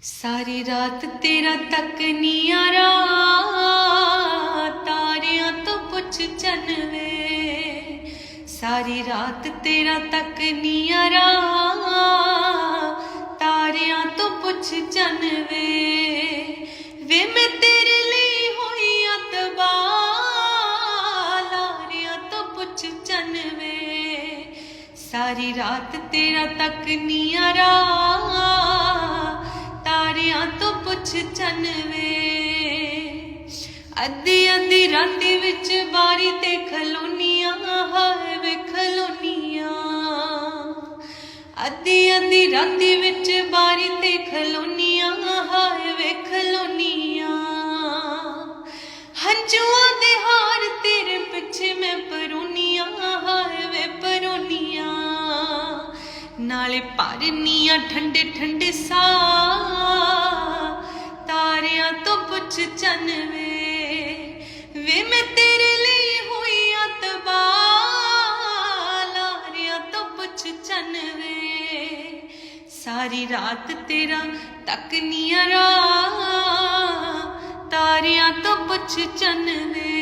सारी रात तेरा तक नियारा तारियां तो पुछ चन वे। सारी रात तेरा तक नियारा तारियां तो पुछ चन वे। मैं तेरे लिए होई अतबा लारियां तो पुछ चन वे। सारी रात तेरा तक नियारा तारियां तो पुछ चन वे। अद्धी अद्धी राती विच बारी ते खलोनियां हाय वे खलोनियां। अद्धी अद्धी राती विच बारी ते खलोनियां हाय वे खलोनियां। हंजुआं दे हार तेरे पिछे मैं परोनियां हाय वे परोनियां। नाले भरनियां ठंडे ठंडे सा तारियां तो पुछ चन वे। मैं तेरे लिए हुई अतबा लारियां तो पुछ चन वे। सारी रात तेरा तक नियारा तारियां तो पुछ चन वे।